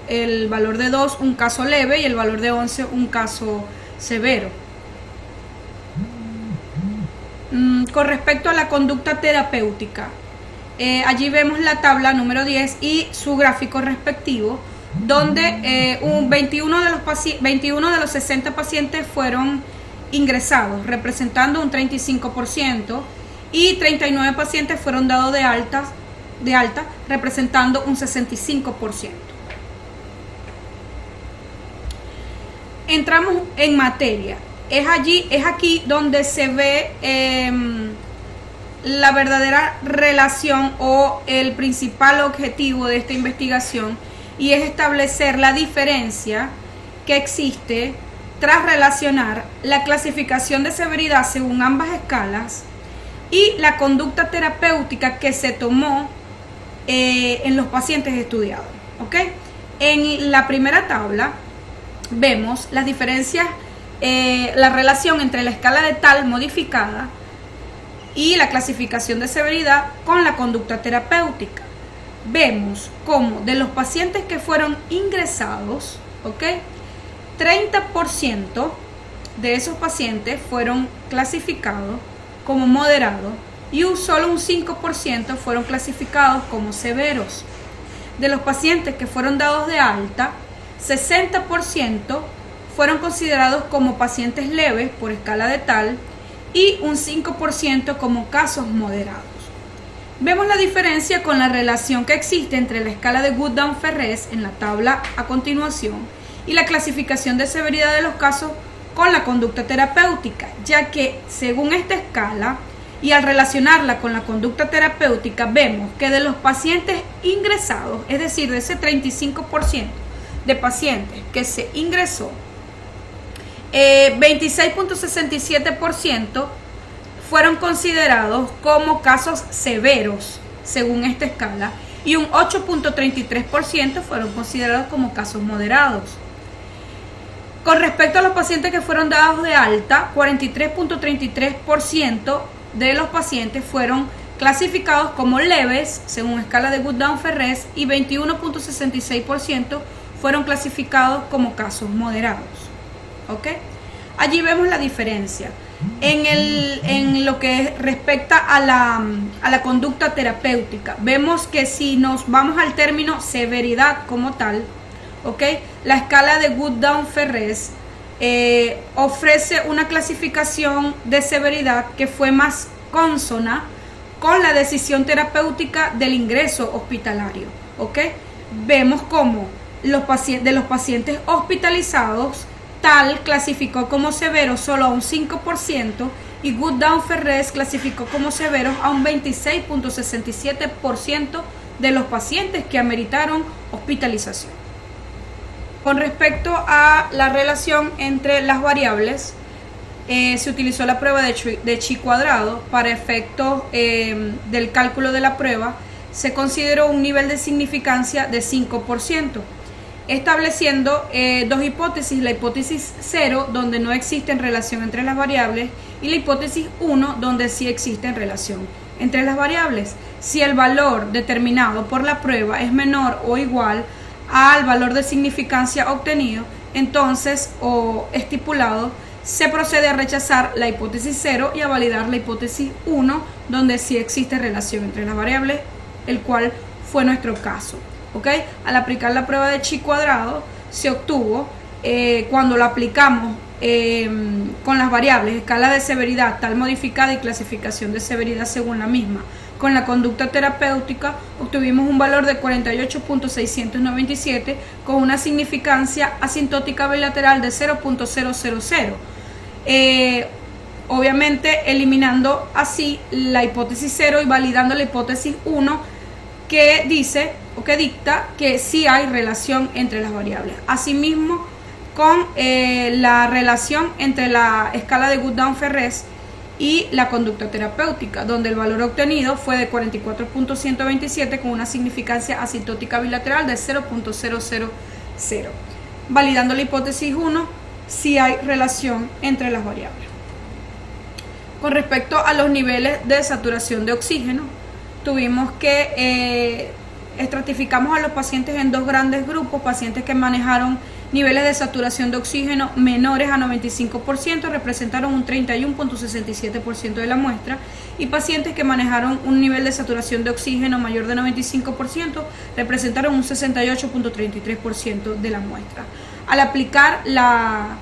el valor de 2 un caso leve y el valor de 11 un caso severo. Con respecto a la conducta terapéutica, allí vemos la tabla número 10 y su gráfico respectivo, donde 21 de los 60 pacientes fueron ingresados, representando un 35%, y 39 pacientes fueron dados de alta, representando un 65%. Entramos en materia. Es aquí donde se ve la verdadera relación o el principal objetivo de esta investigación, y es establecer la diferencia que existe tras relacionar la clasificación de severidad según ambas escalas y la conducta terapéutica que se tomó en los pacientes estudiados. ¿Ok? En la primera tabla vemos las diferencias, la relación entre la escala de TAL modificada y la clasificación de severidad con la conducta terapéutica. Vemos como de los pacientes que fueron ingresados, ¿ok?, 30% de esos pacientes fueron clasificados como moderados y solo un 5% fueron clasificados como severos. De los pacientes que fueron dados de alta, 60% fueron considerados como pacientes leves por escala de TAL y un 5% como casos moderados. Vemos la diferencia con la relación que existe entre la escala de Good-Down-Ferrez en la tabla a continuación y la clasificación de severidad de los casos con la conducta terapéutica, ya que según esta escala y al relacionarla con la conducta terapéutica vemos que de los pacientes ingresados, es decir, de ese 35% de pacientes que se ingresó, 26.67% fueron considerados como casos severos según esta escala y un 8.33% fueron considerados como casos moderados. Con respecto a los pacientes que fueron dados de alta, 43.33% de los pacientes fueron clasificados como leves según escala de Good-Down-Ferrez y 21.66% fueron clasificados como casos moderados. ¿Ok? Allí vemos la diferencia. En lo que respecta a la conducta terapéutica, vemos que si nos vamos al término severidad como tal, ¿ok?, la escala de Good-Down-Ferrez ofrece una clasificación de severidad que fue más consona con la decisión terapéutica del ingreso hospitalario. ¿Ok? Vemos como de los pacientes hospitalizados, TAL clasificó como severo solo a un 5% y Good-Down-Ferrez clasificó como severos a un 26.67% de los pacientes que ameritaron hospitalización. Con respecto a la relación entre las variables, se utilizó la prueba de Chi cuadrado. Para efectos del cálculo de la prueba, se consideró un nivel de significancia de 5%, estableciendo dos hipótesis: la hipótesis 0, donde no existe relación entre las variables, y la hipótesis 1, donde sí existe relación entre las variables. Si el valor determinado por la prueba es menor o igual al valor de significancia obtenido, entonces, o estipulado, se procede a rechazar la hipótesis 0 y a validar la hipótesis 1, donde sí existe relación entre las variables, el cual fue nuestro caso. ¿Ok? Al aplicar la prueba de Chi cuadrado, se obtuvo, cuando lo aplicamos con las variables escala de severidad tal modificada y clasificación de severidad según la misma, con la conducta terapéutica, obtuvimos un valor de 48.697 con una significancia asintótica bilateral de 0.000. Obviamente eliminando así la hipótesis 0 y validando la hipótesis 1, que dice o que dicta que sí hay relación entre las variables. Asimismo, con la relación entre la escala de Good-Down-Ferrez y la conducta terapéutica, donde el valor obtenido fue de 44.127 con una significancia asintótica bilateral de 0.000. Validando la hipótesis 1, sí hay relación entre las variables. Con respecto a los niveles de saturación de oxígeno, tuvimos que estratificamos a los pacientes en dos grandes grupos: pacientes que manejaron niveles de saturación de oxígeno menores a 95%, representaron un 31.67% de la muestra, y pacientes que manejaron un nivel de saturación de oxígeno mayor de 95%, representaron un 68.33% de la muestra. Al aplicar la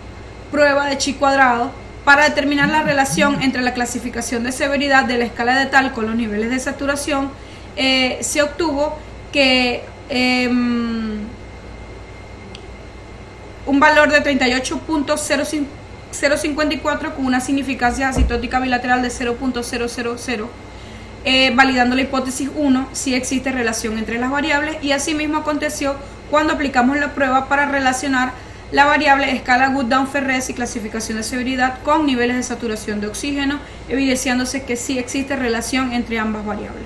prueba de chi cuadrado para determinar la relación entre la clasificación de severidad de la escala de Tal con los niveles de saturación, se obtuvo que un valor de 38.054 con una significancia asintótica bilateral de 0.000, validando la hipótesis 1, si existe relación entre las variables, y asimismo aconteció cuando aplicamos la prueba para relacionar la variable escala Good-Down-Ferrez y clasificación de severidad con niveles de saturación de oxígeno, evidenciándose que sí existe relación entre ambas variables.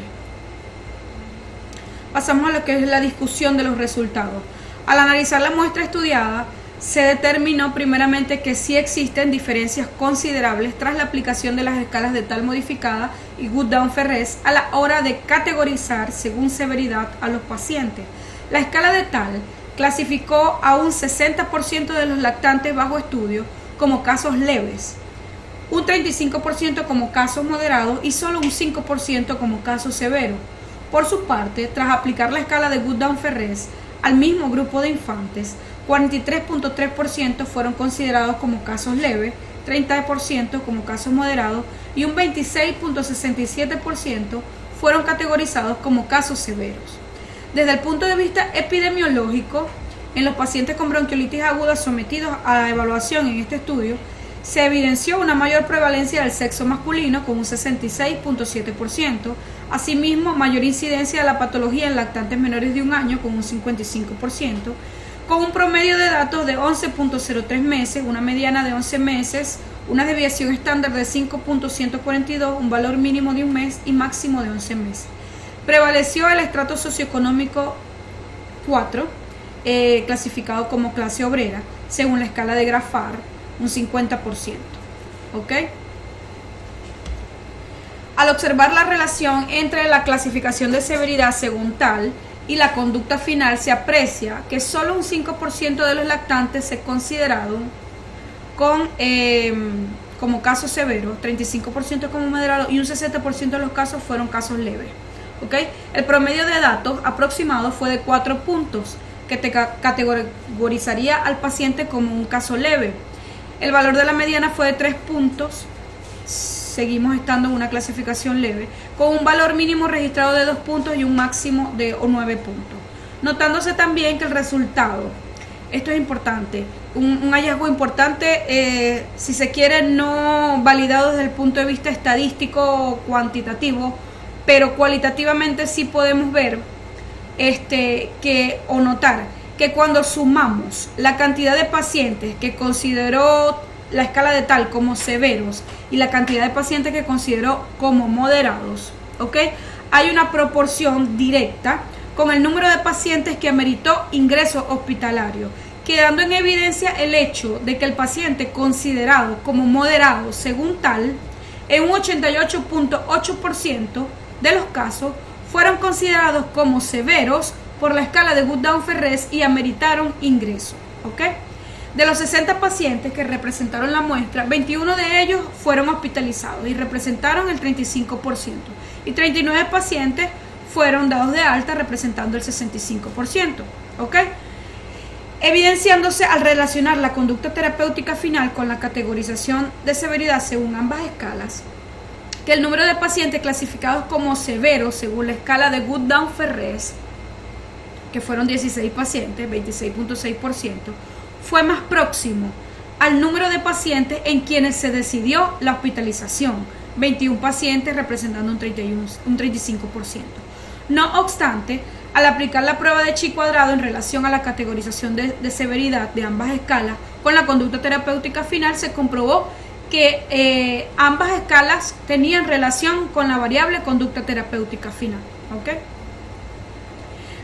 Pasamos a lo que es la discusión de los resultados. Al analizar la muestra estudiada, se determinó primeramente que sí existen diferencias considerables tras la aplicación de las escalas de Tal modificada y Good-Down-Ferrez a la hora de categorizar según severidad a los pacientes. La escala de Tal clasificó a un 60% de los lactantes bajo estudio como casos leves, un 35% como casos moderados y solo un 5% como casos severos. Por su parte, tras aplicar la escala de Good-Down-Ferrez al mismo grupo de infantes, 43.3% fueron considerados como casos leves, 30% como casos moderados y un 26.67% fueron categorizados como casos severos. Desde el punto de vista epidemiológico, en los pacientes con bronquiolitis aguda sometidos a la evaluación en este estudio, se evidenció una mayor prevalencia del sexo masculino con un 66.7%, asimismo mayor incidencia de la patología en lactantes menores de un año con un 55%, con un promedio de datos de 11.03 meses, una mediana de 11 meses, una desviación estándar de 5.142, un valor mínimo de un mes y máximo de 11 meses. Prevaleció el estrato socioeconómico 4, clasificado como clase obrera, según la escala de Grafar, un 50%. ¿Ok? Al observar la relación entre la clasificación de severidad según Tal y la conducta final, se aprecia que solo un 5% de los lactantes se consideraron como casos severos, 35% como moderados y un 60% de los casos fueron casos leves. ¿Okay? El promedio de datos aproximado fue de 4 puntos, que te categorizaría al paciente como un caso leve. El valor de la mediana fue de 3 puntos, seguimos estando en una clasificación leve, con un valor mínimo registrado de 2 puntos y un máximo de 9 puntos. Notándose también que el resultado, esto es importante, un hallazgo importante, si se quiere, no validado desde el punto de vista estadístico o cuantitativo, pero cualitativamente sí podemos ver o notar que cuando sumamos la cantidad de pacientes que consideró la escala de Tal como severos y la cantidad de pacientes que consideró como moderados, ¿ok?, hay una proporción directa con el número de pacientes que ameritó ingreso hospitalario, quedando en evidencia el hecho de que el paciente considerado como moderado según Tal, en un 88.8% de los casos fueron considerados como severos por la escala de Good-Down-Ferrez y ameritaron ingreso. ¿Ok? De los 60 pacientes que representaron la muestra, 21 de ellos fueron hospitalizados y representaron el 35%, y 39 pacientes fueron dados de alta representando el 65%. ¿Ok? Evidenciándose al relacionar la conducta terapéutica final con la categorización de severidad según ambas escalas, que el número de pacientes clasificados como severos según la escala de Good-Down-Ferrez, que fueron 16 pacientes, 26.6%, fue más próximo al número de pacientes en quienes se decidió la hospitalización, 21 pacientes representando un 35%. No obstante, al aplicar la prueba de chi cuadrado en relación a la categorización de severidad de ambas escalas con la conducta terapéutica final, se comprobó que ambas escalas tenían relación con la variable conducta terapéutica final. ¿Okay?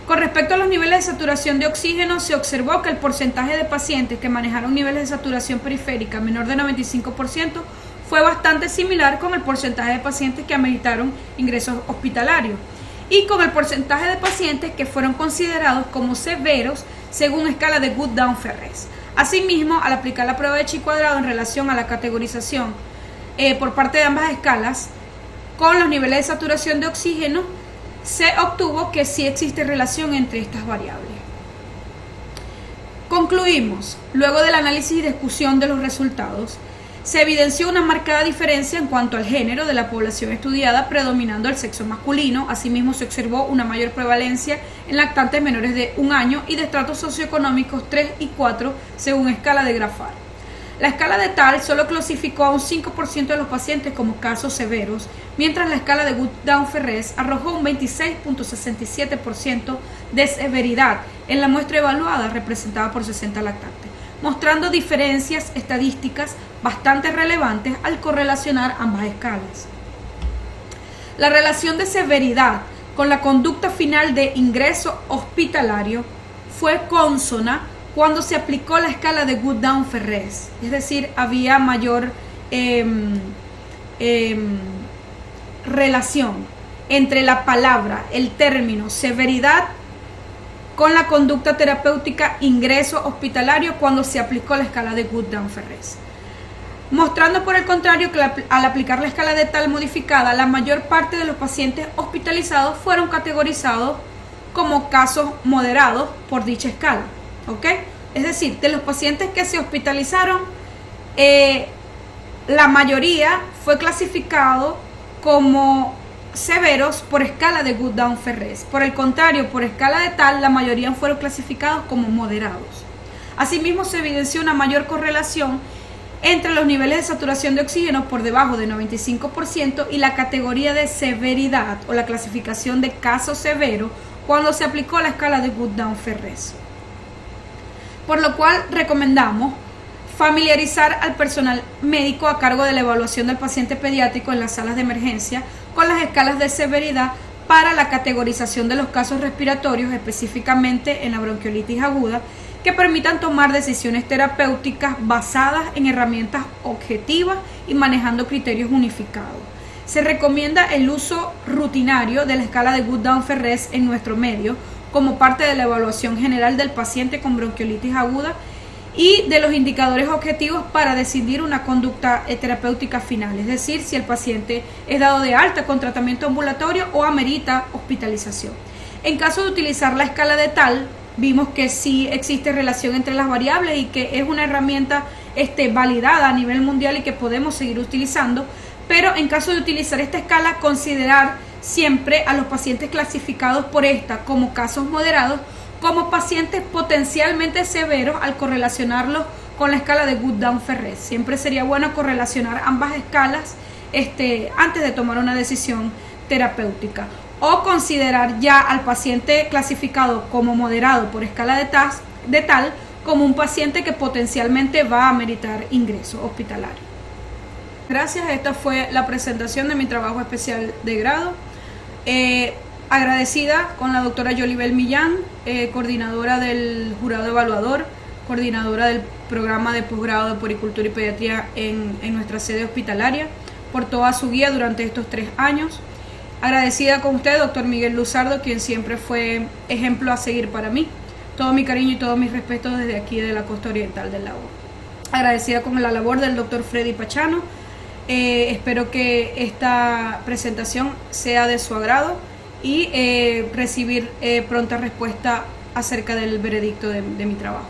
Con respecto a los niveles de saturación de oxígeno, se observó que el porcentaje de pacientes que manejaron niveles de saturación periférica menor de 95% fue bastante similar con el porcentaje de pacientes que ameritaron ingresos hospitalarios. y con el porcentaje de pacientes que fueron considerados como severos según escala de Gut-Down-Ferrez. Asimismo, al aplicar la prueba de chi cuadrado en relación a la categorización por parte de ambas escalas con los niveles de saturación de oxígeno, se obtuvo que sí existe relación entre estas variables. Concluimos, luego del análisis y discusión de los resultados, se evidenció una marcada diferencia en cuanto al género de la población estudiada, predominando el sexo masculino. Asimismo, se observó una mayor prevalencia en lactantes menores de 1 año y de estratos socioeconómicos 3 y 4 según escala de Grafar. La escala de Tal solo clasificó a un 5% de los pacientes como casos severos, mientras la escala de Gut-Down-Ferrez arrojó un 26.67% de severidad en la muestra evaluada representada por 60 lactantes, mostrando diferencias estadísticas bastante relevantes al correlacionar ambas escalas. La relación de severidad con la conducta final de ingreso hospitalario fue consona cuando se aplicó la escala de Gut-Down-Ferrez, es decir, había mayor relación entre la palabra, el término severidad con la conducta terapéutica ingreso hospitalario cuando se aplicó la escala de Gut-Down-Ferrez. Mostrando por el contrario que al aplicar la escala de Tal modificada, la mayor parte de los pacientes hospitalizados fueron categorizados como casos moderados por dicha escala. ¿Ok? Es decir, de los pacientes que se hospitalizaron, la mayoría fue clasificado como severos por escala de Gut-Down-Ferrez. Por el contrario, por escala de Tal, la mayoría fueron clasificados como moderados. Asimismo, se evidenció una mayor correlación entre los niveles de saturación de oxígeno por debajo de 95% y la categoría de severidad o la clasificación de caso severo cuando se aplicó la escala de Gut-Down-Ferrez. Por lo cual recomendamos familiarizar al personal médico a cargo de la evaluación del paciente pediátrico en las salas de emergencia con las escalas de severidad para la categorización de los casos respiratorios, específicamente en la bronquiolitis aguda, que permitan tomar decisiones terapéuticas basadas en herramientas objetivas y manejando criterios unificados. Se recomienda el uso rutinario de la escala de Gut-Down-Ferrez en nuestro medio como parte de la evaluación general del paciente con bronquiolitis aguda y de los indicadores objetivos para decidir una conducta terapéutica final, es decir, si el paciente es dado de alta con tratamiento ambulatorio o amerita hospitalización. En caso de utilizar la escala de Tal, vimos que sí existe relación entre las variables y que es una herramienta validada a nivel mundial y que podemos seguir utilizando, pero en caso de utilizar esta escala, considerar siempre a los pacientes clasificados por esta como casos moderados como pacientes potencialmente severos al correlacionarlos con la escala de Gut-Down-Ferrez. Siempre sería bueno correlacionar ambas escalas antes de tomar una decisión terapéutica, o considerar ya al paciente clasificado como moderado por escala de Tal como un paciente que potencialmente va a meritar ingreso hospitalario. Gracias, esta fue la presentación de mi trabajo especial de grado. Agradecida con la doctora Yolibel Millán, coordinadora del jurado evaluador, coordinadora del programa de posgrado de puericultura y pediatría en nuestra sede hospitalaria, por toda su guía durante estos 3 años. Agradecida con usted, doctor Miguel Luzardo, quien siempre fue ejemplo a seguir para mí. Todo mi cariño y todos mis respetos desde aquí de la costa oriental del lago. Agradecida con la labor del doctor Freddy Pachano. Espero que esta presentación sea de su agrado y recibir pronta respuesta acerca del veredicto de mi trabajo.